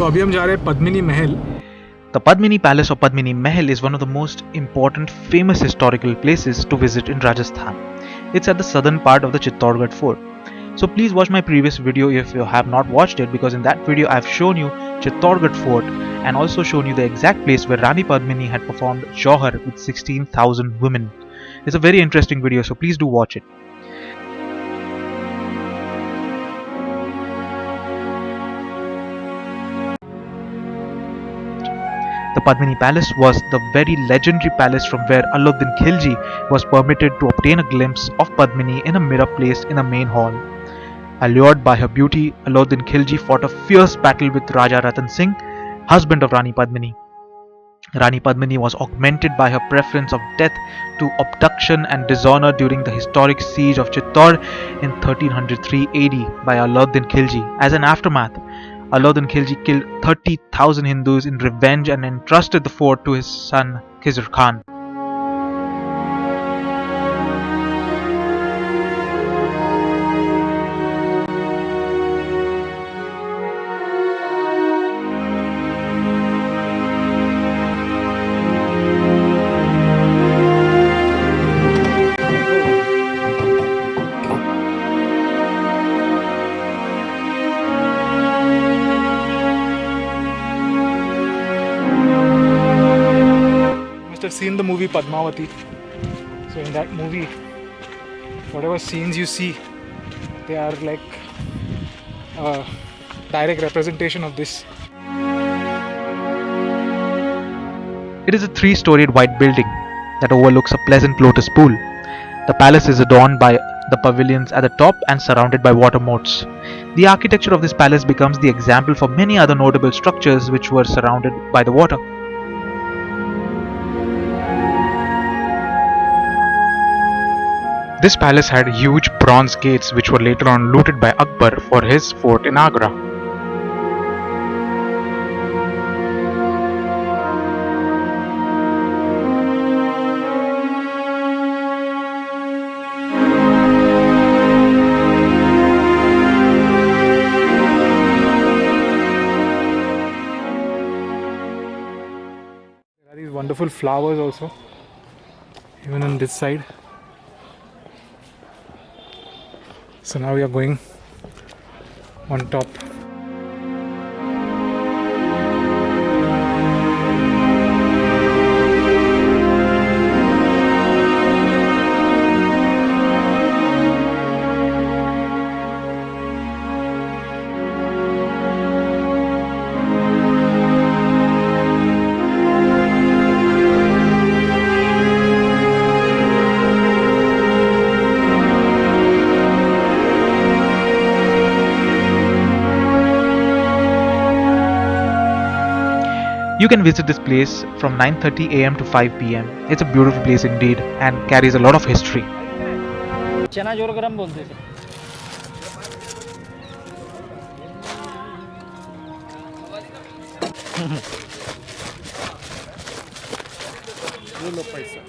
तो अभी हम जा रहे हैं पद्मिनी महल. The Padmini Palace or Padmini Mahal is one of the most important famous historical places to visit in Rajasthan. It's at the southern part of the Chittorgarh fort. So please watch my previous video if you have not watched it, because in that video I've shown you Chittorgarh fort and also shown you the exact place where Rani Padmini had performed Johar with 16,000 women. It's a very interesting video, so please do watch it. The Padmini Palace was the very legendary palace from where Alauddin Khilji was permitted to obtain a glimpse of Padmini in a mirror placed in the main hall. Allured by her beauty, Alauddin Khilji fought a fierce battle with Raja Ratan Singh, husband of Rani Padmini. Rani Padmini was augmented by her preference of death to abduction and dishonor during the historic siege of Chittor in 1303 AD by Alauddin Khilji. As an aftermath, Alauddin Khilji killed 30,000 Hindus in revenge and entrusted the fort to his son Genghis Khan. Have seen the movie Padmavati. So in that movie, whatever scenes you see, they are like a direct representation of this. It is a three-storied white building that overlooks a pleasant lotus pool. The palace is adorned by the pavilions at the top and surrounded by water moats. The architecture of this palace becomes the example for many other notable structures which were surrounded by the water. This palace had huge bronze gates which were later on looted by Akbar for his fort in Agra. There are these wonderful flowers also, even on this side. So now we are going on top. You can visit this place from 9:30 AM to 5 PM. It's a beautiful place indeed and carries a lot of history. चना जोर गरम बोलते थे. ये लो पैसा.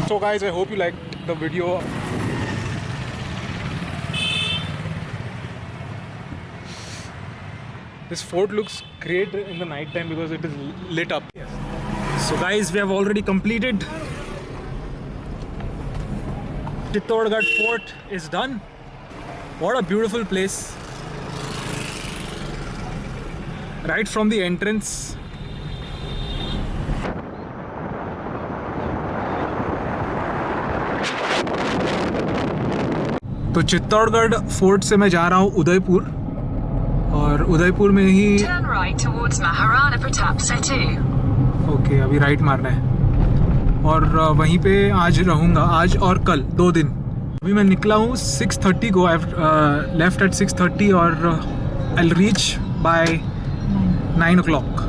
So guys, I hope you liked the video. This fort looks great in the night time because it is lit up. So guys, we have already completed. Chittorgarh fort is done. What a beautiful place. Right from the entrance. तो Chittorgarh fort से मैं जा रहा हूँ उदयपुर और उदयपुर में ही Turn right towards Maharana Pratap Setu. Okay अभी right मारना है और वहीं पे आज रहूँगा आज और कल 2 दिन. अभी मैं निकला हूँ 6:30 को. आई लेफ्ट एट 6:30 और I will reach by 9 o'clock.